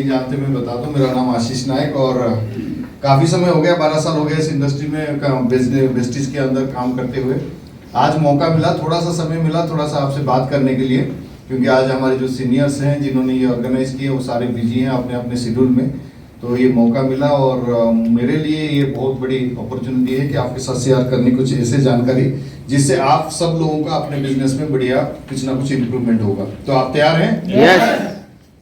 नहीं जानते मैं बता दूं, मेरा नाम आशीष नायक और काफ़ी समय हो गया, 12 साल हो गया इस इंडस्ट्री में वेस्टिज के अंदर काम करते हुए। आज मौका मिला, थोड़ा सा समय मिला थोड़ा सा आपसे बात करने के लिए, क्योंकि आज हमारे जो सीनियर्स हैं जिन्होंने ये ऑर्गेनाइज किया वो सारे बिजी हैं अपने अपने शेड्यूल में, तो ये मौका मिला और मेरे लिए ये बहुत बड़ी अपॉर्चुनिटी है कि आपके साथ शेयर करने कुछ ऐसे जानकारी जिससे आप सब लोगों का अपने बिजनेस में बढ़िया कुछ ना कुछ इम्प्रूवमेंट होगा। तो आप तैयार हैं? Yes.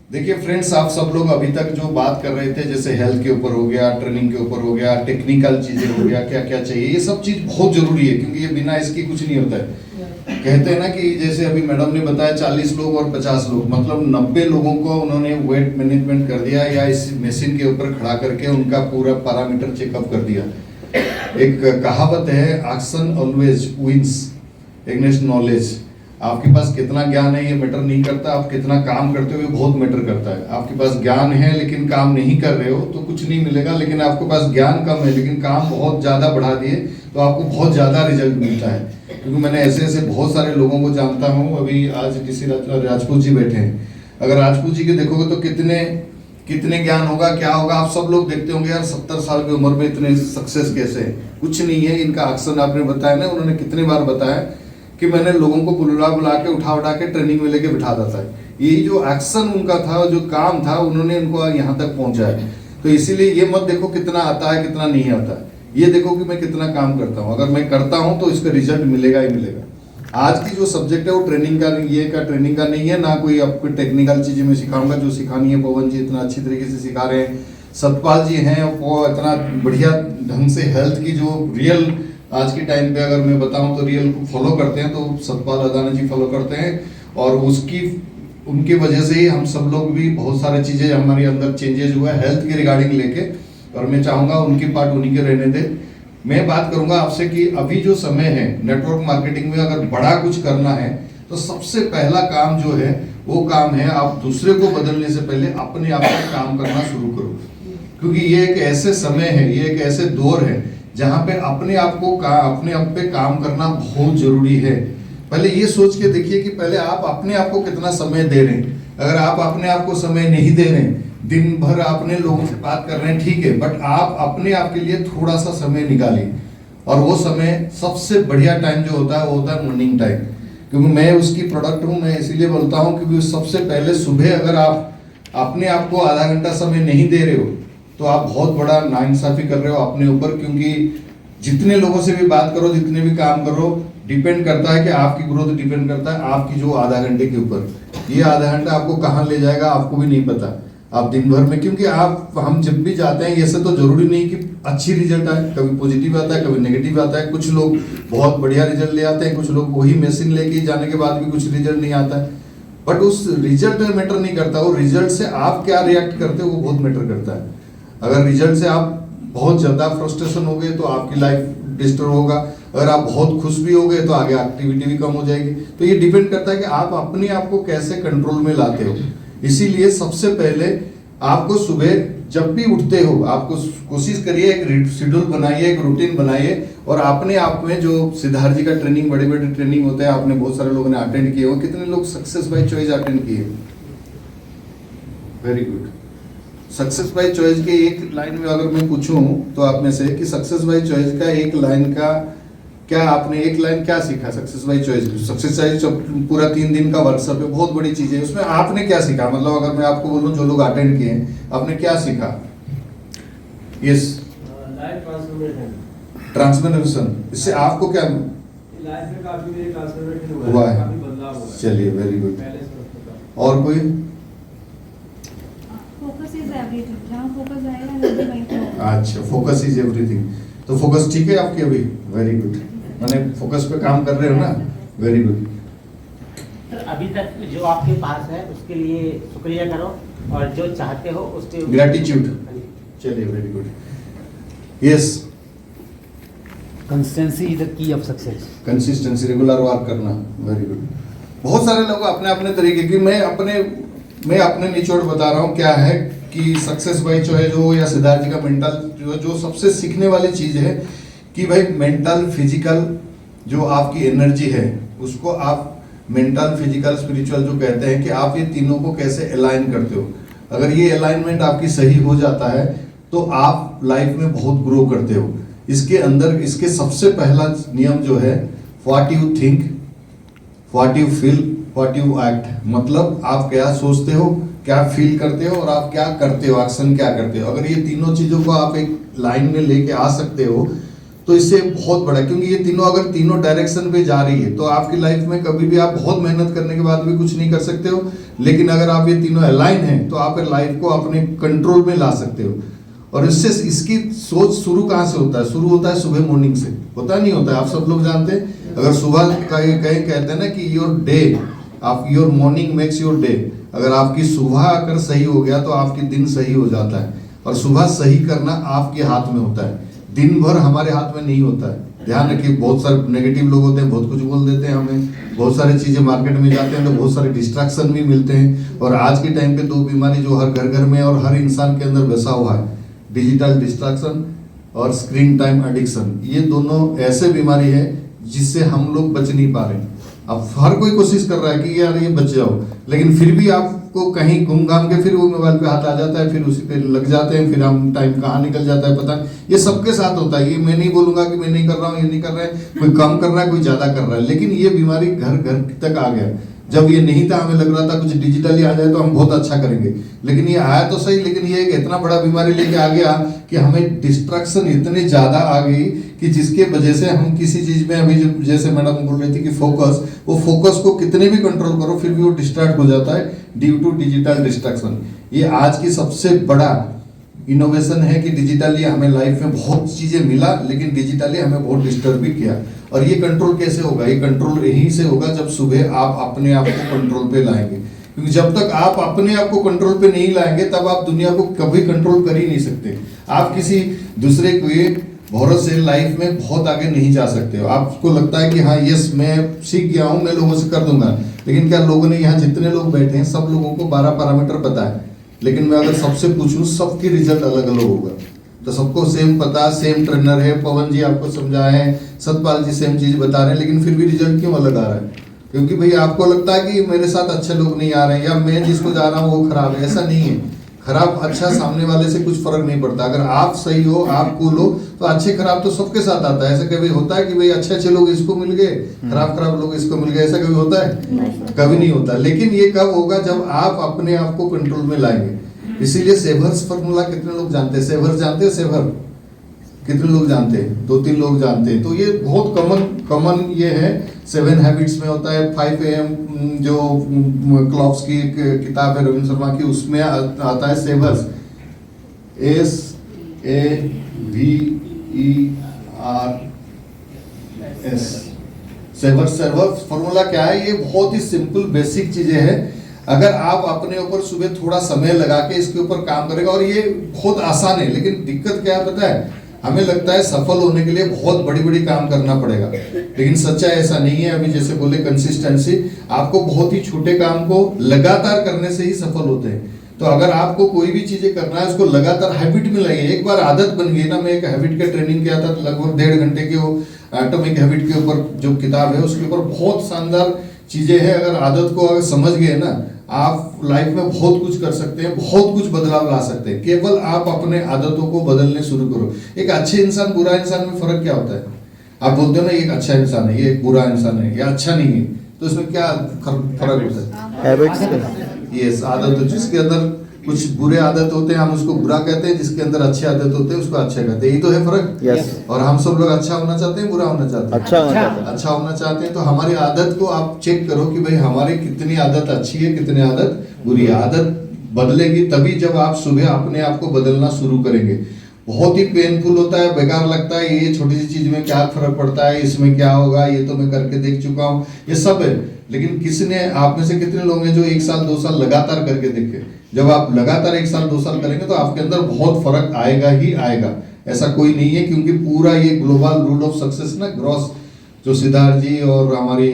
देखिए फ्रेंड्स, आप सब लोग अभी तक जो बात कर रहे थे, जैसे हेल्थ के ऊपर हो गया, ट्रेनिंग के ऊपर हो गया, टेक्निकल चीजें हो गया, क्या क्या चाहिए, ये सब चीज बहुत जरूरी है, क्योंकि ये बिना इसकी कुछ नहीं होता है। कहते हैं ना कि जैसे अभी मैडम ने बताया 40 लोग और 50 लोग, मतलब 90 लोगों को उन्होंने वेट मैनेजमेंट कर दिया या इस मशीन के ऊपर खड़ा करके उनका पूरा पैरामीटर चेकअप कर दिया। एक कहावत है, action always wins against knowledge. आपके पास कितना ज्ञान है ये मैटर नहीं करता, आप कितना काम करते हो ये बहुत मैटर करता है। आपके पास ज्ञान है लेकिन काम नहीं कर रहे हो तो कुछ नहीं मिलेगा, लेकिन आपके पास ज्ञान कम है लेकिन काम बहुत ज़्यादा बढ़ा दिए तो आपको बहुत ज़्यादा रिजल्ट मिलता है। क्योंकि मैंने ऐसे ऐसे बहुत सारे लोगों को जानता हूँ। अभी आज किसी राजपूत जी बैठे हैं, अगर राजपूत जी के देखोगे तो कितने ज्ञान होगा, क्या होगा, आप सब लोग देखते होंगे यार 70 साल की उम्र में इतने सक्सेस कैसे है। कुछ नहीं है, इनका एक्शन आपने बताया ना, उन्होंने कितनी बार बताया कि मैंने लोगों को बुला के उठा के ट्रेनिंग में लेके बिठा देता है। यही जो एक्शन उनका था, जो काम था, उन्होंने इनको यहाँ तक पहुंचाया। तो इसीलिए ये मत देखो कितना आता है कितना नहीं आता है, ये देखो कि मैं कितना काम करता हूँ। अगर मैं करता हूँ तो इसका रिजल्ट मिलेगा ही मिलेगा। आज की जो सब्जेक्ट है वो ट्रेनिंग का नहीं है, ना कोई आपको टेक्निकल चीजें मैं सिखाऊंगा। जो सिखानी है पवन जी इतना अच्छी तरीके से सिखा रहे हैं, सतपाल जी हैं वो इतना बढ़िया ढंग से हेल्थ की जो रियल आज के टाइम पे अगर मैं बताऊं तो रियल को फॉलो करते हैं, तो सतपाल अदाना जी फॉलो करते हैं और उनकी वजह से ही हम सब लोग भी बहुत सारी चीजें हमारे अंदर चेंजेस हुआ है हेल्थ के रिगार्डिंग लेके। और मैं चाहूंगा उनकी पार्ट उन्हीं के रहने दे। मैं बात करूंगा आपसे कि अभी जो समय है नेटवर्क मार्केटिंग में अगर बड़ा कुछ करना है तो सबसे पहला काम जो है वो काम है आप दूसरे को बदलने से पहले अपने आप में काम करना शुरू करो। क्योंकि ये एक ऐसे समय है, ये एक ऐसे दौर है जहां पे अपने आप पे काम करना बहुत जरूरी है। पहले ये सोच के देखिए कि पहले आप अपने आप को कितना समय दे रहे हैं। अगर आप अपने आप को समय नहीं दे रहे, दिन भर अपने लोगों से बात कर रहे हैं, ठीक है, बट आप अपने आप के लिए थोड़ा सा समय निकालिए। और वो समय सबसे बढ़िया टाइम जो होता है वो होता है मॉर्निंग टाइम, क्योंकि मैं उसकी प्रोडक्ट हूँ। मैं इसीलिए बोलता हूँ क्योंकि सबसे पहले सुबह अगर आप अपने आप को आधा घंटा समय नहीं दे रहे हो तो आप बहुत बड़ा नाइंसाफी कर रहे हो अपने ऊपर। क्योंकि जितने लोगों से भी बात करो, जितने भी काम करो, डिपेंड करता है कि आपकी ग्रोथ डिपेंड करता है आपकी जो आधा घंटे के ऊपर। ये आधा घंटा आपको कहाँ ले जाएगा आपको भी नहीं पता आप दिन भर में। क्योंकि हम जब भी जाते हैं, ऐसे तो जरूरी नहीं कि अच्छी रिजल्ट आए, कभी पॉजिटिव आता है कभी नेगेटिव आता है। कुछ लोग बहुत बढ़िया रिजल्ट ले आते हैं, कुछ लोग वही मशीन लेके जाने के बाद भी कुछ रिजल्ट नहीं आता है। बट उस रिजल्ट में मैटर नहीं करता, वो रिजल्ट से आप क्या रिएक्ट करते हो वो बहुत मैटर करता है। अगर रिजल्ट से आप बहुत ज्यादा फ्रस्ट्रेशन हो गए तो आपकी लाइफ डिस्टर्ब होगा। अगर आप बहुत खुश भी हो गए तो आगे एक्टिविटी भी कम हो जाएगी। तो ये डिपेंड करता है कि आप अपने आप को कैसे कंट्रोल में लाते हो। इसीलिए सबसे पहले आपको सुबह जब भी उठते हो आपको कोशिश करिए एक शेड्यूल बनाइए, एक रूटीन बनाइए। और अपने आप में जो सिद्धार्थ जी का ट्रेनिंग, बड़े बड़े ट्रेनिंग होते हैं, आपने बहुत सारे लोगों ने अटेंड किए हो। कितने लोग सक्सेस बाय चॉइस अटेंड किए? Very good. Success by choice के एक लाइन में अगर मैं पूछूं तो आप में से कि सक्सेस बाय चॉइस का एक लाइन का क्या आपने एक लाइन क्या सीखा? सक्सेस बाय चॉइस पूरा 3 दिन का वर्कशॉप है, बहुत बड़ी चीज है। उसमें आपने क्या सीखा? मतलब अगर मैं आपको बोलूं जो लोग अटेंड किए हैं आपने क्या सीखा? Yes, transformation. इससे आपको क्या लाइफ में काफी मेरे ट्रांसफॉर्मेशन हुआ है? काफी बदलाव हुआ है। चलिए वेरी गुड। पहले से होता था। और कोई? फोकस इज एवरीथिंग, जहां फोकस आएगा हेल्दी माइंड होगा। अच्छा, फोकस इज एवरीथिंग। तो फोकस ठीक है आपकी अभी? Very good. माने फोकस पे काम कर रहे हो ना? Very good. तो अभी तक जो आपके पास है उसके लिए शुक्रिया करो और जो चाहते हो उसके ग्रेटिट्यूड। चलिए very good. Yes, consistency is the key of success. Consistency, regular work करना। Very good. बहुत सारे लोग अपने अपने तरीके की, मैं अपने निचोड़ बता रहा हूँ क्या है कि सक्सेस बाय चॉइस हो या सिद्धार्थ जी का मेंटल जो सबसे सीखने वाली चीज है कि भाई मेंटल फिजिकल जो आपकी एनर्जी है उसको आप मेंटल फिजिकल स्पिरिचुअल जो कहते हैं कि आप ये तीनों को कैसे अलाइन करते हो। अगर ये अलाइनमेंट आपकी सही हो जाता है तो आप लाइफ में बहुत ग्रो करते हो। इसके अंदर इसके सबसे पहला नियम जो है, what you think, what you feel, what you act, मतलब आप क्या सोचते हो, क्या फील करते हो और आप क्या करते हो, एक्शन क्या करते हो। अगर ये तीनों चीजों को आप एक लाइन में लेके आ सकते हो तो इससे बहुत बड़ा, क्योंकि ये तीनों अगर तीनों डायरेक्शन पे जा रही है तो आपकी लाइफ में कभी भी आप बहुत मेहनत करने के बाद भी कुछ नहीं कर सकते हो, लेकिन अगर आप ये तीनों अलाइन हैं तो आप लाइफ को अपने कंट्रोल में ला सकते हो। और इससे इसकी सोच शुरू कहाँ से होता है? शुरू होता है सुबह मॉर्निंग से, होता नहीं होता है? आप सब लोग जानते हैं, अगर सुबह कहीं कहते हैं ना कि योर डे, आप your morning makes your day, अगर आपकी सुबह अगर सही हो गया तो आपकी दिन सही हो जाता है। और सुबह सही करना आपके हाथ में होता है, दिन भर हमारे हाथ में नहीं होता है। ध्यान रखिए, बहुत सारे नेगेटिव लोग होते हैं, बहुत कुछ बोल देते हैं हमें, बहुत सारी चीजें मार्केट में जाते हैं तो बहुत सारे डिस्ट्रैक्शन भी मिलते हैं। और आज के टाइम पे दो बीमारी जो हर घर घर में और हर इंसान के अंदर बसा हुआ है, डिजिटल डिस्ट्रैक्शन और स्क्रीन टाइम एडिक्शन, ये दोनों ऐसे बीमारी है जिससे हम लोग बच नहीं पा रहे हैं। अब हर कोई कोशिश कर रहा है कि यार ये बच जाओ, लेकिन फिर भी आपको कहीं घूम घाम के फिर वो मोबाइल पे हाथ आ जाता है, फिर उसी पे लग जाते हैं, फिर हम टाइम कहाँ निकल जाता है पता नहीं। ये सबके साथ होता है, ये मैं नहीं बोलूंगा कि मैं नहीं कर रहा हूँ, ये नहीं कर रहा है, कोई कम कर रहा है, कोई ज्यादा कर रहा है, लेकिन ये बीमारी घर घर तक आ गया। जब ये नहीं था, हमें लग रहा था कुछ डिजिटली आ जाए तो हम बहुत अच्छा करेंगे, लेकिन ये आया तो सही, लेकिन ये एक इतना बड़ा बीमारी लेके आ गया कि हमें डिस्ट्रैक्शन इतनी ज्यादा आ गई कि जिसके वजह से हम किसी चीज में, अभी जैसे मैडम बोल रही थी कि फोकस, वो फोकस को कितने भी कंट्रोल करो फिर भी वो डिस्ट्रैक्ट हो जाता है ड्यू टू डिजिटल डिस्ट्रैक्शन। ये आज की सबसे बड़ा इनोवेशन है कि डिजिटली हमें लाइफ में बहुत चीजें मिला, लेकिन डिजिटली हमें बहुत डिस्टर्ब भी किया। और ये कंट्रोल कैसे होगा? ये कंट्रोल यहीं से होगा जब सुबह आप अपने आप को कंट्रोल पे लाएंगे, क्योंकि जब तक आप अपने आप को कंट्रोल पे नहीं लाएंगे तब आप दुनिया को कभी कंट्रोल कर ही नहीं सकते। आप किसी दूसरे के भरोसे लाइफ में बहुत आगे नहीं जा सकते हो। आपको लगता है कि हाँ यस मैं सीख गया हूँ, मैं लोगों से कर दूंगा, लेकिन क्या लोगों ने, यहाँ जितने लोग बैठे हैं सब लोगों को 12 पैरामीटर पता है, लेकिन मैं अगर सबसे पूछूं सबकी रिजल्ट अलग अलग होगा। तो सबको सेम पता, सेम ट्रेनर है, पवन जी आपको समझाए हैं, सतपाल जी सेम चीज बता रहे हैं, लेकिन फिर भी रिजल्ट क्यों अलग आ रहा है? क्योंकि भाई आपको लगता है कि मेरे साथ अच्छे लोग नहीं आ रहे हैं, या मैं जिसको जा रहा हूँ वो खराब है। ऐसा नहीं है, खराब अच्छा सामने वाले से कुछ फर्क नहीं पड़ता। अगर आप सही हो, आप कूल हो, तो अच्छे खराब तो सबके साथ आता है। ऐसा कभी होता है कि भाई अच्छे अच्छे लोग इसको मिल गए, खराब खराब लोग इसको मिल गए? ऐसा कभी होता है? कभी नहीं होता। लेकिन ये कब होगा? जब आप अपने आप को कंट्रोल में लाएंगे। इसीलिए सेवर्स फॉर्मूला कितने लोग जानते हैं? सेवर जानते हैं? सेवर कितने लोग जानते हैं? 2-3 लोग जानते हैं। तो ये बहुत कॉमन ये है, 7 हैबिट्स में होता है। 5 AM जो क्लॉप्स की किताब है रविंद्र शर्मा की, उसमें आता है सेवर्स, SAVERS। सेवर फॉर्मूला क्या है? ये बहुत ही सिंपल बेसिक चीजें हैं। अगर आप अपने ऊपर सुबह थोड़ा समय लगा के इसके ऊपर काम करेगा, और ये बहुत आसान है, लेकिन दिक्कत क्या है पता है? हमें लगता है सफल होने के लिए बहुत बड़ी बड़ी काम करना पड़ेगा, लेकिन सच्चाई ऐसा नहीं है। अभी जैसे बोले कंसिस्टेंसी, आपको बहुत ही छोटे काम को लगातार करने से ही सफल होते हैं। तो अगर आपको कोई भी चीजें करना है, उसको लगातार हैबिट में लाइए। एक बार आदत बन गई ना, मैं एक हैबिट का ट्रेनिंग किया था लगभग 1.5 घंटे के, वो एटॉमिक हैबिट के ऊपर जो किताब है उसके ऊपर बहुत शानदार चीजें हैं। अगर आदत को अगर समझ गए ना, आप लाइफ में बहुत कुछ कर सकते हैं, बहुत कुछ बदलाव ला सकते हैं। केवल आप अपने आदतों को बदलने शुरू करो। एक अच्छे इंसान बुरा इंसान में फर्क क्या होता है? आप बोलते हो ना ये एक अच्छा इंसान है, ये एक बुरा इंसान है, ये अच्छा नहीं है, तो इसमें क्या फर्क होता है? हैबिट्स। यस, आदत। जिसके अंदर कुछ बुरे आदत होते हैं हम उसको बुरा कहते हैं, जिसके अंदर अच्छे आदत होते हैं उसको अच्छा कहते हैं। यही तो है फर्क। यस। और हम सब लोग अच्छा होना चाहते हैं, बुरा होना चाहते हैं? अच्छा होना चाहते हैं। अच्छा होना चाहते हैं। तो हमारी आदत को आप चेक करो कि भाई हमारी कितनी आदत अच्छी है, कितनी आदत बुरी है। आदत बदलेगी तभी जब आप सुबह अपने आप को बदलना शुरू करेंगे। बहुत ही पेनफुल होता है, बेकार लगता है, ये छोटी सी चीज में क्या फर्क पड़ता है, इसमें क्या होगा, ये तो मैं करके देख चुका हूँ, ये सब है। लेकिन किसने, आप में से कितने लोग हैं जो 1 साल 2 साल लगातार करके देखे? जब आप लगातार 1 साल 2 साल करेंगे तो आपके अंदर बहुत फर्क आएगा ही आएगा। ऐसा कोई नहीं है, क्योंकि पूरा ये ग्लोबल रूल ऑफ सक्सेस ना, ग्रॉस, जो सिद्धार्थ जी और हमारी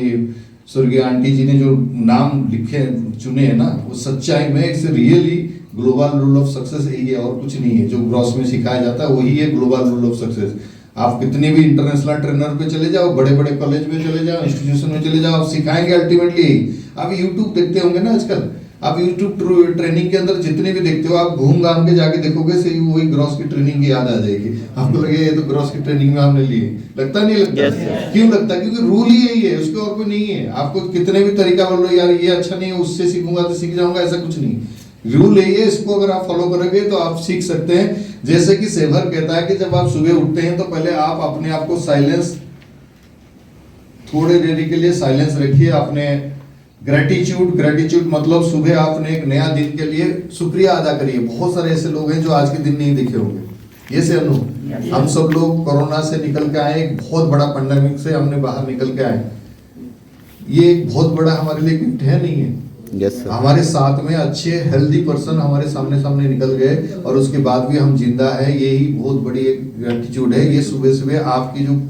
स्वर्गीय आंटी जी ने जो नाम लिखे चुने हैं ना, वो सच्चाई में it's really global rule of success यही है, और कुछ नहीं है। जो ग्रॉस में सिखाया जाता है वही है ग्लोबल रूल ऑफ सक्सेस। आप कितने भी इंटरनेशनल ट्रेनर पे चले जाओ, बड़े बड़े कॉलेज में चले जाओ, इंस्टीट्यूशन में चले जाओ, आप सिखाएंगे अल्टीमेटली। आप यूट्यूब देखते होंगे ना आजकल, आप यूट्यूब ट्रेनिंग के अंदर जितने भी देखते हो, आप घूम घाम के जाके देखोगे सही वही ग्रॉस की ट्रेनिंग की याद आ जाएगी आपको, लगे ये तो ग्रॉस की ट्रेनिंग में हमने ली है। लगता नहीं लगता? Yes, yes. क्यों लगता है? क्योंकि रूल ही यही है, उसके और कोई नहीं है। आपको कितने भी तरीका बोल लो यार ये अच्छा नहीं है, उससे सीखूंगा तो सीख जाऊंगा, ऐसा कुछ नहीं। रूल यही है, इसको अगर आप फॉलो करोगे तो आप सीख सकते हैं। जैसे कि सेवर कहता है कि जब आप सुबह उठते हैं तो पहले आप अपने आप को साइलेंस, थोड़े देर के लिए साइलेंस रखिए। अपने ग्रेटिट्यूड मतलब सुबह आपने एक नया दिन के लिए शुक्रिया अदा करिए। बहुत सारे ऐसे लोग हैं जो आज के दिन नहीं दिखे होंगे। ये से अनु, हम सब लोग कोरोना से निकल के आए, एक बहुत बड़ा पैंडेमिक से हमने बाहर निकल के आए। ये एक बहुत बड़ा हमारे लिए गिफ्ट है, नहीं है? Yes sir. हमारे साथ में अच्छे हेल्दी पर्सन हमारे सामने निकल गए और उसके बाद भी हम जिंदा है, यही बहुत बड़ी एक ग्रेटिट्यूड है। ये सुबह सुबह आपकी जो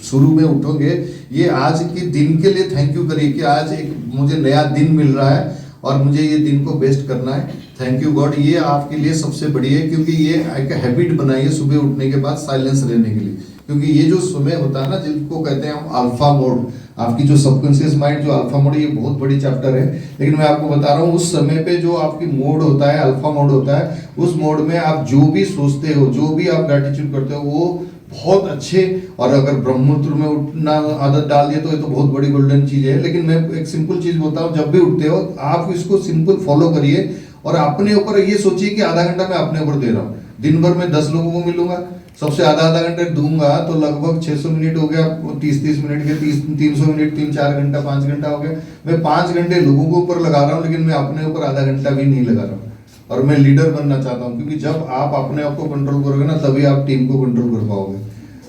शुरू में उठोगे, ये आज के दिन के लिए थैंक यू करिए कि आज एक मुझे नया दिन मिल रहा है और मुझे ये दिन को बेस्ट करना है। थैंक यू गॉड, ये आपके लिए सबसे बड़ी है, क्योंकि ये एक हैबिट बनाइए सुबह उठने के बाद साइलेंस रहने के लिए। क्योंकि ये जो समय होता है ना, जिसको कहते हैं हम अल्फा मोड, आपकी जो सबकॉन्शियस माइंड जो अल्फा मोड, ये बहुत बड़ी चैप्टर है, लेकिन मैं आपको बता रहा हूँ उस समय पे जो आपकी मोड होता है, अल्फा मोड होता है, उस मोड में आप जो भी सोचते हो, जो भी आप ग्रेटिट्यूड करते हो, वो बहुत अच्छे। और अगर ब्रह्ममुहूर्त में उठना आदत डाल दिए तो ये तो बहुत बड़ी गोल्डन चीज है। लेकिन मैं एक सिंपल चीज बोलता हूँ, जब भी उठते हो आप इसको सिंपल फॉलो करिए और अपने ऊपर ये सोचिए कि आधा घंटा मैं अपने ऊपर दे रहा हूँ। दिन भर में 10 लोगों को मिलूंगा, सबसे आधा घंटे दूंगा तो लगभग 600 मिनट हो गया, 30 मिनट के 300 मिनट, 3-4 घंटा, 5 घंटा हो गया। मैं 5 घंटे लोगों के ऊपर लगा रहा हूँ, लेकिन मैं अपने ऊपर आधा घंटा भी नहीं लगा रहा हूँ। और मैं लीडर बनना चाहता हूँ, क्योंकि जब आप अपने आप को कंट्रोल करोगे ना, तभी आप टीम को कंट्रोल कर पाओगे।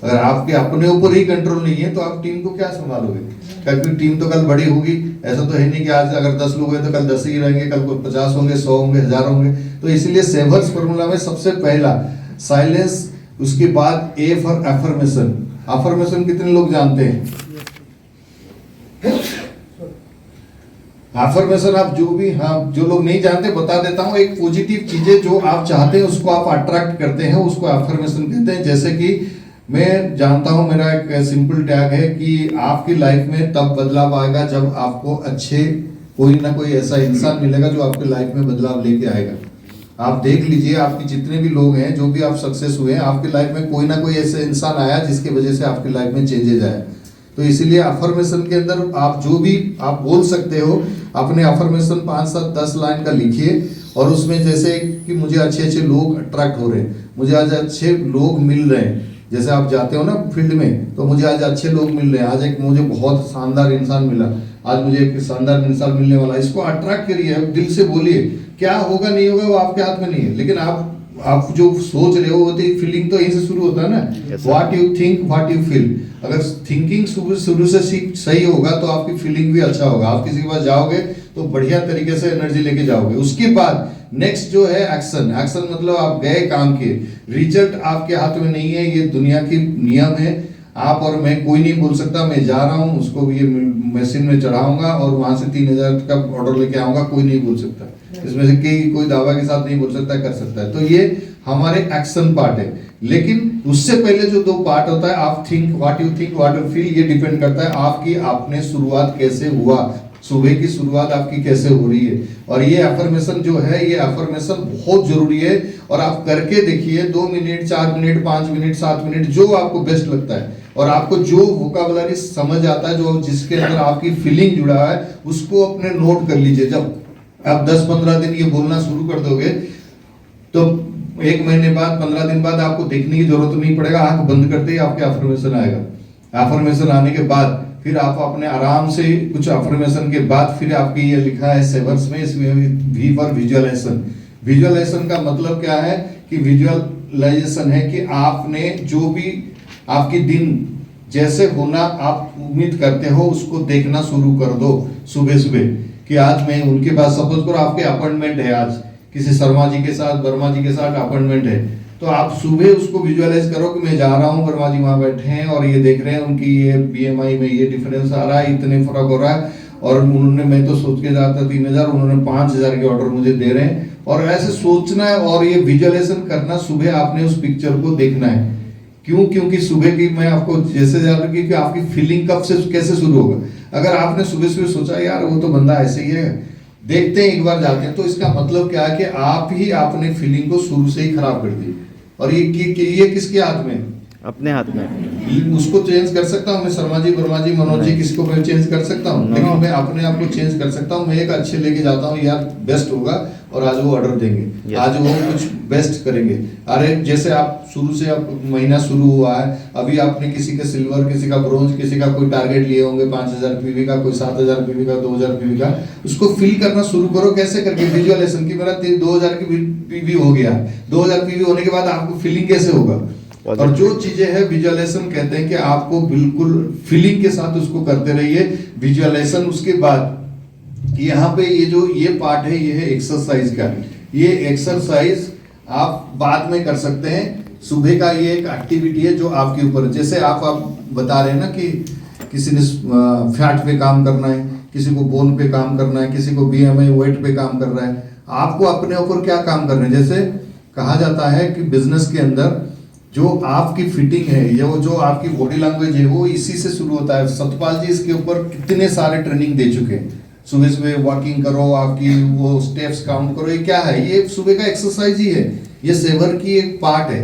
अगर आपके अपने ऊपर ही कंट्रोल नहीं है तो आप टीम को क्या संभालोगे? क्योंकि टीम तो कल बड़ी होगी, ऐसा तो है नहीं कि आज अगर 10 लोग हैं तो कल 10 ही रहेंगे, कल को 50 होंगे, 100 होंगे, 1000 होंगे। तो इसलिए सेवर्स फॉर्मूला में सबसे पहला साइलेंस, उसके बाद ए फॉर अफर्मेशन। अफर्मेशन कितने लोग जानते हैं? अफर्मेशन आप जो भी, हाँ, जो लोग नहीं जानते बता देता हूं। एक पॉजिटिव चीजें जो आप चाहते हैं उसको आप अट्रैक्ट करते हैं, उसको अफर्मेशन कहते हैं। जैसे कि मैं जानता हूं, मेरा एक सिंपल टैग है कि आपकी लाइफ में तब बदलाव आएगा जब आपको अच्छे कोई ना कोई ऐसा इंसान मिलेगा जो आपकी लाइफ में बदलाव लेके आएगा। आप देख लीजिए, आपके जितने भी लोग हैं, जो भी आप सक्सेस हुए हैं, आपकी लाइफ में कोई ना कोई ऐसा इंसान आया जिसकी वजह से आपकी लाइफ में चेंजेज आया। तो इसीलिए अफर्मेशन के अंदर आप जो भी आप बोल सकते हो, अपने अफर्मेशन 5, 7, 10 लाइन का लिखिए। और उसमें जैसे कि मुझे अच्छे लोग अट्रैक्ट हो रहे हैं, मुझे आज अच्छे लोग मिल रहे हैं। जैसे आप जाते हो ना फील्ड में, तो मुझे आज अच्छे लोग मिल रहे हैं, आज एक मुझे बहुत शानदार इंसान मिला, आज मुझे एक शानदार इंसान मिलने वाला। इसको अट्रैक्ट करिए, दिल से बोलिए। क्या होगा नहीं होगा वो आपके हाथ में नहीं है, लेकिन आप जो सोच रहे हो वो तो फीलिंग तो यहीं से शुरू होता है ना। What you think, what you feel. अगर थिंकिंग शुरू से सही होगा तो आपकी फीलिंग भी अच्छा होगा। आप किसी के पास जाओगे तो बढ़िया तरीके से एनर्जी लेके जाओगे। उसके बाद नेक्स्ट जो है एक्शन। एक्शन मतलब आप गए, काम किए, रिजल्ट आपके हाथ में नहीं है, ये दुनिया की नियम है। आप और मैं, कोई नहीं बोल सकता मैं जा रहा हूँ उसको ये मशीन में चढ़ाऊंगा और वहां से 3000 का ऑर्डर लेके आऊंगा, कोई नहीं बोल सकता। इसमें से कोई दावा के साथ नहीं बोल सकता, कर सकता है। तो ये हमारे एक्शन पार्ट है। लेकिन उससे पहले जो 2 पार्ट होता है, आप थिंक, व्हाट यू फील, ये डिपेंड करता है आपकी आपने शुरुआत कैसे हुआ, सुबह की शुरुआत आपकी कैसे हो रही है। और ये अफर्मेशन जो है, ये अफर्मेशन बहुत जरूरी है। और आप करके देखिए, 2 मिनट, 4 मिनट, 5 मिनट, 7 मिनट, जो आपको बेस्ट लगता है। और आपको जो वोकाबुलरी समझ आता है, जो जिसके अंदर आपकी फीलिंग जुड़ा है, उसको अपने नोट कर लीजिए। जब आप 10-15 दिन ये बोलना शुरू कर दोगे तो 1 महीने बाद, 15 दिन बाद आपको देखने की जरूरत नहीं पड़ेगा। आंख बंद करते ही आपके अफर्मेशन आएगा। अफर्मेशन आने के बाद फिर आप अपने आराम से कुछ अफर्मेशन के बाद फिर आपकी ये लिखा है सेवर्स में, इसमें वी फॉर विजुअलाइजेशन। विजुअलाइजेशन का मतलब क्या है कि विजुअलाइजेशन है कि आपने जो भी आपकी दिन जैसे होना आप उम्मीद करते हो उसको देखना शुरू कर दो। सुबह सुबह कि आज मैं उनके पास, सपोज करो आपके अपॉइंटमेंट है, आज किसी शर्मा जी के साथ, वर्मा जी के साथ अपॉइंटमेंट है, तो आप सुबह उसको विजुअलाइज करो कि मैं जा रहा हूँ, वर्मा जी वहां बैठे हैं और ये देख रहे हैं उनकी ये BMI में ये डिफरेंस आ रहा है, इतने फर्क हो रहा है। और उन्होंने, मैं तो सोच के जाता 3000, उन्होंने 5000 के ऑर्डर मुझे दे रहे हैं। और ऐसे सोचना है और ये विजुअलाइजेशन करना, सुबह आपने उस पिक्चर को देखना है। क्यों? क्योंकि सुबह की, मैं आपको जैसे जान कि आपकी फीलिंग कब से कैसे शुरू होगा। अगर आपने सुबह सुबह सोचा यार वो तो बंदा ऐसे ही है, देखते हैं एक बार जाते हैं, तो इसका मतलब क्या है कि आप ही अपने फीलिंग को शुरू से ही खराब कर दी। और ये किसके हाथ में है? अपने हाथ में। उसको चेंज कर सकता हूँ मैं, शर्मा जी, वर्मा जी, मनोज जी, किसको मैं चेंज कर सकता हूँ? लेकिन मैं अपने आप को चेंज कर सकता हूँ। मैं एक अच्छे लेके जाता हूँ, यार बेस्ट होगा, और आज वो ऑर्डर देंगे, आज वो कुछ बेस्ट करेंगे। अरे जैसे आप शुरू से, आप महीना शुरू हुआ है, अभी आपने किसी का सिल्वर, किसी का ब्रोंज, किसी का कोई टारगेट लिए होंगे 5000 पीवी का, कोई 7000 पीवी का, 2000 पीवी का, उसको फिल करना शुरू करो। कैसे करके? विजुअलाइजेशन की मेरा 2000 की पीवी हो गया, 2000 पीवी होने के बाद आपको फीलिंग कैसे होगा? और जो चीजें है विजुअलाइजेशन कहते हैं कि आपको बिल्कुल फीलिंग के साथ उसको करते रहिए विजुअलाइजेशन। उसके बाद यहाँ पे ये पार्ट है, ये है एक्सरसाइज का। ये एक्सरसाइज आप बाद में कर सकते हैं। सुबह का ये एक एक्टिविटी है जो आपके ऊपर, जैसे आप बता रहे हैं ना कि किसी ने फैट पे काम करना है, किसी को बोन पे काम करना है, किसी को BMI वेट पे काम कर रहा है। आपको अपने ऊपर क्या काम करना है? जैसे कहा जाता है कि बिजनेस के अंदर जो आपकी फिटिंग है, ये वो जो आपकी बॉडी लैंग्वेज है, वो इसी से शुरू होता है। सतपाल जी इसके ऊपर कितने सारे ट्रेनिंग दे चुके हैं। सुबह सुबह वॉकिंग करो, आपकी वो स्टेप्स काउंट करो। ये क्या है? ये सुबह का एक्सरसाइज ही है, ये सेवर की एक पार्ट है।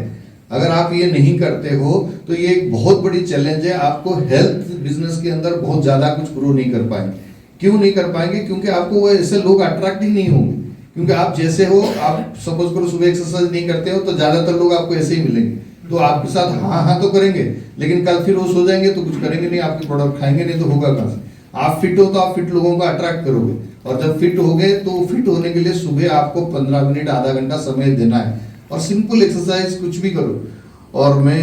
अगर आप ये नहीं करते हो तो ये एक बहुत बड़ी चैलेंज है। आपको हेल्थ बिजनेस के अंदर बहुत ज्यादा कुछ ग्रो नहीं कर पाएंगे। क्यों नहीं कर पाएंगे? क्योंकि आपको वो ऐसे लोग अट्रैक्ट ही नहीं होंगे। क्योंकि आप जैसे हो, आप सपोज करो सुबह एक्सरसाइज नहीं करते हो तो ज्यादातर लोग आपको ऐसे ही मिलेंगे, तो आपके साथ हाँ तो करेंगे, लेकिन कल फिर वो सो जाएंगे तो कुछ करेंगे नहीं, आपके प्रोडक्ट खाएंगे नहीं, तो होगा कहाँ से? आप फिट हो तो आप फिट लोगों को अट्रैक्ट करोगे। और जब फिट हो गए तो फिट होने के लिए सुबह आपको 15 मिनट आधा घंटा समय देना है, और सिंपल एक्सरसाइज कुछ भी करो। और मैं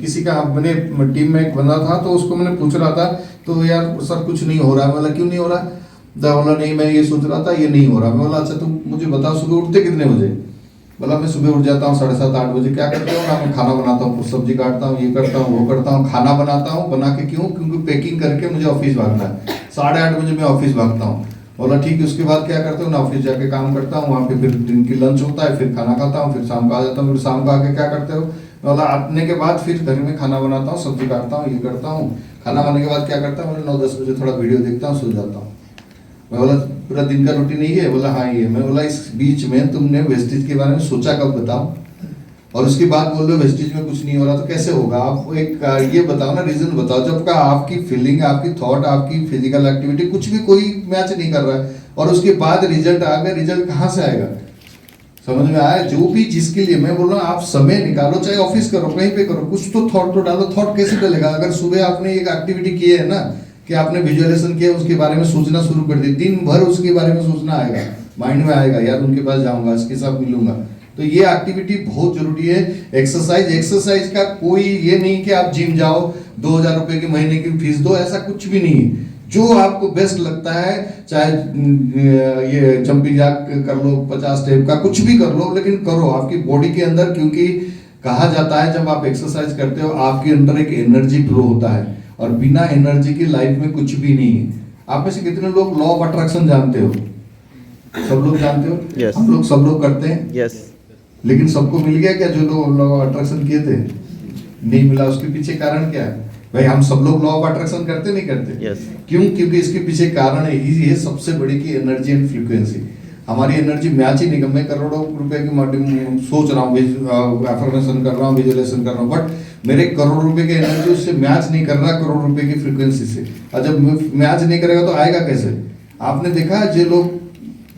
किसी का, मैंने टीम में एक बंदा था, तो उसको मैंने पूछ रहा था, तो यार सर कुछ नहीं हो रहा है। बोला क्यों नहीं हो रहा? बोला नहीं मैं ये सोच रहा था, ये नहीं हो रहा। मैं बोला अच्छा तुम मुझे बताओ सुबह उठते कितने बजे? बोला मैं सुबह उठ जाता हूँ 7:30-8 बजे। क्या करते हो? मैं खाना बनाता हूँ, सब्जी काटता हूँ, ये करता हूँ, वो करता हूँ, खाना बनाता हूँ। बना के क्यों? क्योंकि पैकिंग करके मुझे ऑफिस भागना है। 8:30 बजे मैं ऑफिस भागता हूँ। बोला ठीक है, उसके बाद क्या करते हो? ना ऑफिस जाके काम करता हूँ, वहाँ पे फिर दिन की लंच होता है, फिर खाना खाता हूँ, फिर शाम को आ जाता हूँ। फिर शाम को आके क्या करते हो? बोला आने के बाद फिर घर में खाना बनाता हूँ, सब्जी काटता हूँ, ये करता हूँ। खाना खाने के बाद क्या करता हूँ? 9-10 बजे थोड़ा वीडियो देखता हूँ, सो जाता हूँ। मैं बोला पूरा दिन का रूटीन यही है? बोला हाँ ये। मैं बोला इस बीच में तुमने वेस्टेज के बारे में सोचा कब? बताओ। और उसके बाद बोल रहे हो वेस्टेज में कुछ नहीं हो रहा, तो कैसे होगा? आप एक ये बताओ ना, रीजन बताओ। जब का आपकी फीलिंग, आपकी थॉट, आपकी फिजिकल एक्टिविटी कुछ भी कोई मैच नहीं कर रहा है, और उसके बाद रिजल्ट आ गया, रिजल्ट कहाँ से आएगा? समझ में आया? जो भी जिसके लिए मैं बोल रहा हूँ, आप समय निकालो, चाहे ऑफिस करो, कहीं पे करो, कुछ तो थॉट तो डालो। थॉट कैसे डलेगा? अगर सुबह आपने एक एक्टिविटी की है ना, कि आपने विजुअलाइजेशन किया, उसके बारे में सोचना शुरू कर दी, दिन भर उसके बारे में सोचना आएगा, माइंड में आएगा, यार उनके पास जाऊंगा, इसके साथ मिलूंगा। तो ये एक्टिविटी बहुत जरूरी है। एक्सरसाइज का कोई ये नहीं कि आप जिम जाओ, 2000 रुपए की महीने की फीस दो, ऐसा कुछ भी नहीं है। जो आपको बेस्ट लगता है, चाहे ये जंपिंग जैक कर लो, 50 स्टेप का कुछ भी कर लो, लेकिन करो आपकी बॉडी के अंदर। क्योंकि कहा जाता है जब आप एक्सरसाइज करते हो, आपके अंदर एक एनर्जी फ्लो होता है, और बिना एनर्जी की लाइफ में कुछ भी नहीं है। आप में से कितने लोग लॉ ऑफ अट्रैक्शन जानते हो? सब लोग जानते हो? Yes. हम लोग सब लोग करते हैं। यस। लेकिन सबको मिल गया क्या? जो लोग लॉ ऑफ अट्रैक्शन किए थे, नहीं मिला। उसके पीछे कारण क्या है भाई? हम सब लोग लॉ ऑफ अट्रैक्शन करते नहीं करते? Yes. क्यों? क्योंकि इसके पीछे कारण है ये सबसे बड़ी की एनर्जी एंड फ्रीक्वेंसी। हमारी एनर्जी मैच ही नहीं। मैं करोड़ों रुपए की सोच रहा हूँ, एफर्मेशन कर रहा हूँ, विजुअलाइजेशन कर रहा हूँ, बट मेरे करोड़ रुपए की एनर्जी उससे मैच नहीं कर रहा, करोड़ रुपए की फ्रीक्वेंसी से। और जब मैच नहीं करेगा तो आएगा कैसे? आपने देखा जो लोग,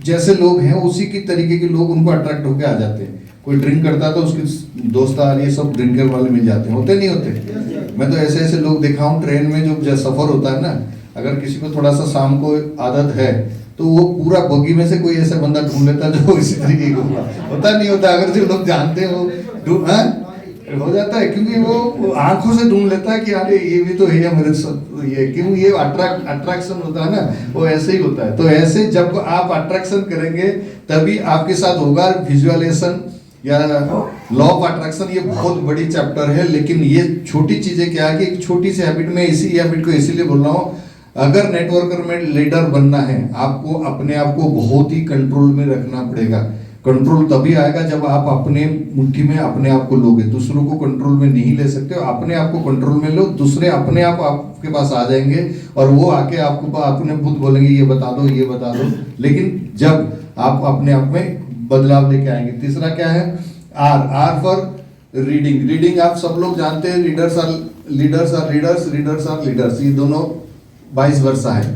जैसे लोग हैं उसी की तरीके के लोग उनको अट्रैक्ट होकर आ जाते हैं। कोई ड्रिंक करता है तो उसके दोस्तार ये सब ड्रिंकर वाले मिल जाते हैं, होते नहीं होते? मैं तो ऐसे ऐसे लोग देखा हूँ ट्रेन में, जो सफर होता है ना, अगर किसी को थोड़ा सा शाम को आदत है तो वो पूरा बगी में से कोई ऐसा बंदा ढूंढ लेता है जो इसी तरीके का होता नहीं होता। अगर जो लोग जानते हो हो जाता है, क्योंकि वो आंखों से ढूंढ लेता है कि अरे ये भी तो है मेरे साथ, ये क्यों? ये अट्रैक्शन होता है ना, वो ऐसे ही होता है। तो ऐसे जब आप अट्रैक्शन करेंगे तभी आपके साथ होगा। विजुअलाइजेशन या लॉ ऑफ अट्रैक्शन ये बहुत बड़ी चैप्टर है, लेकिन ये छोटी चीजें क्या है कि एक छोटी सी हैबिट में, इसी हैबिट को इसीलिए बोल रहा हूँ, अगर नेटवर्कर में लीडर बनना है, आपको अपने आप को बहुत ही कंट्रोल में रखना पड़ेगा। कंट्रोल तभी आएगा जब आप अपने मुट्ठी में अपने आप को लोगे। दूसरों को कंट्रोल में नहीं ले सकते हो, अपने आप को कंट्रोल में लो, दूसरे अपने आप आपके पास आ जाएंगे और वो आके आपको अपने खुद बोलेंगे ये बता दो ये बता दो। लेकिन जब आप अपने आप में बदलाव लेके आएंगे। तीसरा क्या है? Are for reading. रीडिंग आप सब लोग जानते हैं, रीडर्स आर लीडर्स, ये दोनों 22 वर्षा है।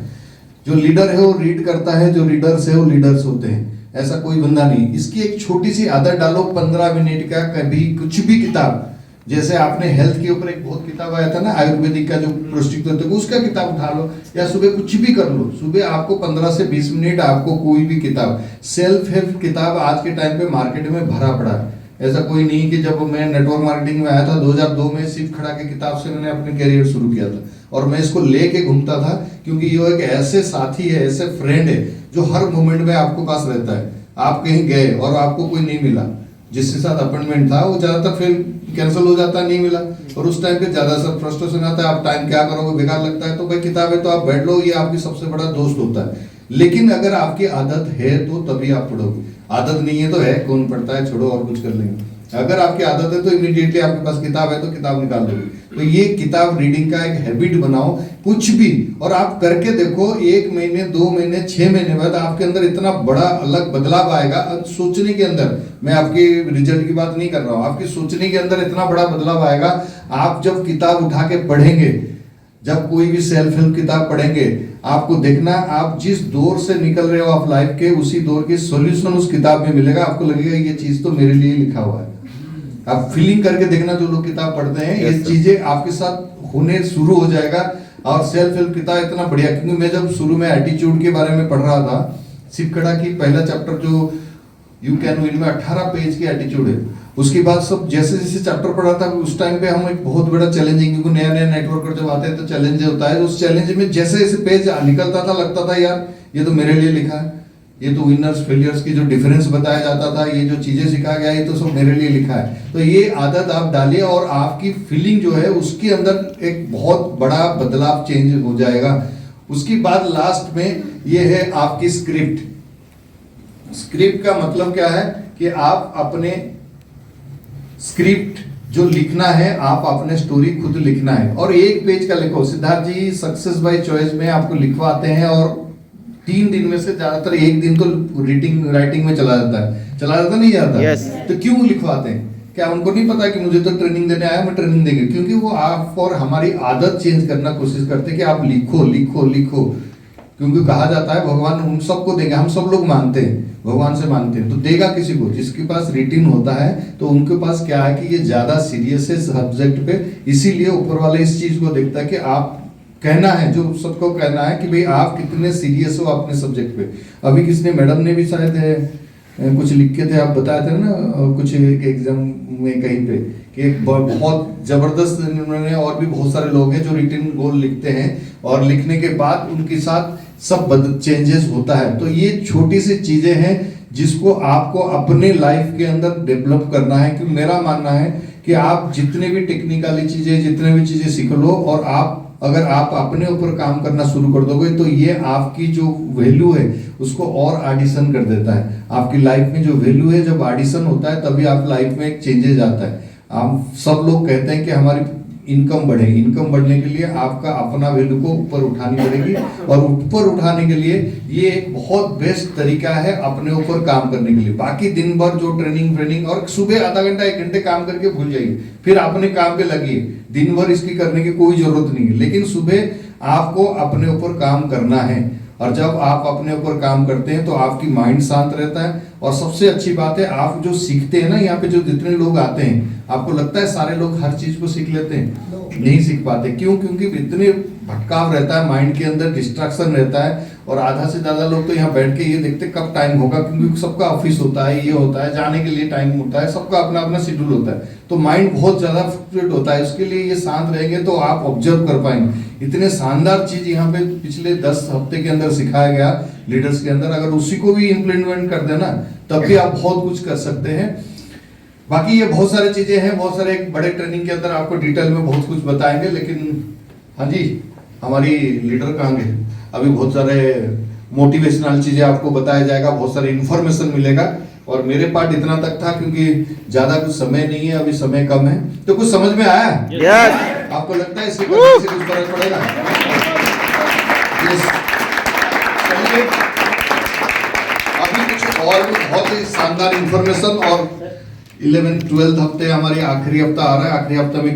जो लीडर है वो रीड करता है, जो रीडर्स है वो लीडर्स होते हैं। ऐसा कोई बंदा नहीं। इसकी एक छोटी सी आदत डालो, 15 मिनट का कभी कुछ भी किताब, जैसे आपने हेल्थ के ऊपर एक बहुत किताब आया था ना आयुर्वेदिक का जो पौष्टिक तत्व, उसका किताब उठा लो या सुबह कुछ भी कर लो। सुबह आपको 15 से 20 मिनट आपको कोई भी किताब, सेल्फ हेल्प किताब आज के टाइम पे मार्केट में भरा पड़ा है। ऐसा कोई नहीं कि जब मैं नेटवर्क मार्केटिंग में आया था 2002 में, शिव खड़ा की किताब से मैंने अपने करियर शुरू किया था और मैं इसको लेके घूमता था, क्योंकि ये एक ऐसे साथी है, ऐसे फ्रेंड है जो हर मोमेंट में आपको पास रहता है। आप कहीं गए और आपको कोई नहीं मिला, जिसके साथ अपॉइंटमेंट था वो ज्यादातर फिर कैंसिल हो जाता, नहीं मिला, और उस टाइम पे ज्यादा सब फ्रस्ट्रेशन आता है, आप टाइम क्या करोगे, बेकार लगता है। तो भाई किताब है तो आप बैठ लो, ये आपकी सबसे बड़ा दोस्त होता है। लेकिन अगर आपकी आदत है तो तभी आप पढ़ोगे, आदत नहीं है तो है कौन पढ़ता है, छोड़ो और कुछ कर लेंगे। अगर आपकी आदत है तो इमीडिएटली आपके पास किताब है तो किताब निकाल दोगे। तो ये किताब रीडिंग का एक हैबिट बनाओ, कुछ भी, और आप करके देखो 1 महीने 2 महीने 6 महीने बाद आपके अंदर इतना बड़ा अलग बदलाव आएगा। सोचने के अंदर, मैं आपके रिजल्ट की बात नहीं कर रहा हूँ, आपकी सोचने के अंदर इतना बड़ा बदलाव आएगा। आप जब किताब उठा के पढ़ेंगे, जब कोई भी सेल्फ हेल्प किताब पढ़ेंगे, आपको देखना आप जिस दौर से निकल रहे हो आप लाइफ के, उसी दौर के सॉल्यूशन उस किताब में मिलेगा। आपको लगेगा ये चीज तो मेरे लिए लिखा हुआ है। आप फीलिंग करके देखना, जो लोग किताब पढ़ते हैं ये चीजें आपके साथ होने शुरू हो जाएगा। और सेल्फ हेल्प किताब इतना बढ़िया, क्योंकि मैं जब शुरू में एटीट्यूड के बारे में पढ़ रहा था, शिव खड़ा की पहला चैप्टर जो यू कैन विन में 18 पेज की एटीट्यूड है। उसके बाद सब जैसे जैसे चैप्टर पढ़ा था उस टाइम पे हम एक बहुत बड़ा चैलेंजिंग, क्योंकि नया नया नेटवर्कर जब आते हैं तो चैलेंज होता है। उस चैलेंज में जैसे जैसे पेज निकलता था लगता था यार ये तो मेरे लिए लिखा है, ये तो विनर्स फेलियर्स की जो डिफरेंस बताया जाता था, ये जो चीजें सिखाया गया ये तो सब मेरे लिए लिखा है। तो ये आदत आप डालिए और आपकी फीलिंग जो है उसके अंदर एक बहुत बड़ा बदलाव चेंज हो जाएगा। उसके बाद लास्ट में ये है आपकी स्क्रिप्ट। स्क्रिप्ट का मतलब क्या है कि आप अपने स्क्रिप्ट जो लिखना है, आप अपने स्टोरी खुद लिखना है और 1 पेज का लिखो। सिद्धार्थ जी सक्सेस बाय चॉइस में आपको लिखवाते हैं और 3 दिन में से ज्यादातर 1 दिन तो राइटिंग में चला जाता नहीं जाता। yes. तो क्यों लिखवाते हैं? क्या उनको नहीं पता कि मुझे तो ट्रेनिंग देने आया, मैं ट्रेनिंग देंगे? क्योंकि वो आप और हमारी आदत चेंज करना कोशिश करते हैं कि आप लिखो लिखो लिखो। क्योंकि कहा जाता है भगवान उन सबको देंगे, हम सब लोग मानते हैं भगवान से मानते हैं, तो देगा किसी को जिसके पास रिटिन होता है। तो उनके पास क्या है कि ये ज्यादा सीरियस है सब्जेक्ट पे, इसीलिए ऊपर वाले इस चीज को देखता है कि आप कहना है, जो सबको कहना है कि भाई आप कितने सीरियस हो अपने सब्जेक्ट पे। अभी किसने मैडम ने भी शायद कुछ लिख के थे, आप बताए थे ना कुछ एग्जाम में कहीं पे कि एक बहुत जबरदस्त उन्होंने, और भी बहुत सारे लोग हैं जो रिटिन गोल लिखते हैं और लिखने के बाद उनके साथ सब चेंजेस होता है। तो ये छोटी सी चीजें हैं जिसको आपको अपने लाइफ के अंदर डेवलप करना है। क्योंकि मेरा मानना है कि आप जितने भी टेक्निकली चीजें, जितने भी चीजें सीख लो और आप अगर आप अपने ऊपर काम करना शुरू कर दोगे तो ये आपकी जो वैल्यू है उसको और एडिशन कर देता है। आपकी लाइफ में जो वैल्यू है, जब एडिशन होता है तभी आप लाइफ में एक चेंजेस आता है। हम सब लोग कहते हैं कि हमारी इनकम बढ़े, इनकम बढ़ने के लिए आपका अपना वैल्यू को ऊपर उठानी पड़ेगी और ऊपर उठाने के लिए ये एक बहुत बेस्ट तरीका है अपने ऊपर काम करने के लिए। बाकी दिन भर जो ट्रेनिंग और सुबह आधा घंटा 1 घंटे काम करके भूल जाइए, फिर अपने काम पे लगिए। दिन भर इसकी करने की कोई जरूरत नहीं है, लेकिन सुबह आपको अपने ऊपर काम करना है। और जब आप अपने ऊपर काम करते हैं तो आपकी माइंड शांत रहता है। और सबसे अच्छी बात है, आप जो सीखते हैं ना, यहाँ पे जो जितने लोग आते हैं, आपको लगता है सारे लोग हर चीज को सीख लेते हैं? नहीं सीख पाते। क्यों? क्योंकि इतने भटकाव रहता है माइंड के अंदर, डिस्ट्रैक्शन रहता है। और आधा से ज्यादा लोग तो यहाँ बैठ के ये देखते कब टाइम होगा, क्योंकि सबका ऑफिस होता है, ये होता है, जाने के लिए टाइम होता है, सबका अपना अपना शेड्यूल होता है। तो माइंड बहुत ज्यादा फ्लक्चुएट होता है। उसके लिए ये शांत रहेंगे तो आप ऑब्जर्व कर पाएंगे। इतने शानदार चीज यहाँ पे पिछले 10 हफ्ते के अंदर सिखाया गया लीडर्स के अंदर, अगर उसी को भी इम्प्लीमेंट कर देना तब भी आप बहुत कुछ कर सकते हैं। बाकी ये बहुत सारी चीजें हैं, बहुत सारे एक बड़े ट्रेनिंग के अंदर आपको डिटेल में बहुत कुछ बताएंगे। लेकिन हाँ जी, हमारी लीडर कहाँ गए? अभी बहुत सारे मोटिवेशनल चीजें आपको बताया जाएगा, बहुत सारे इन्फॉर्मेशन मिलेगा। और मेरे पार्ट इतना तक था क्योंकि ज्यादा कुछ समय नहीं है, अभी समय कम है। तो कुछ समझ में आया? यस। आपको लगता है इससे करने से कुछ फर्क पड़ेगा? Yes. चलिए, अभी कुछ और भी बहुत ही शानदार इंफॉर्मेशन और 11-12 हफ्ते हमारी आखिरी हफ्ता आ रहा है। आखिरी हफ्ते में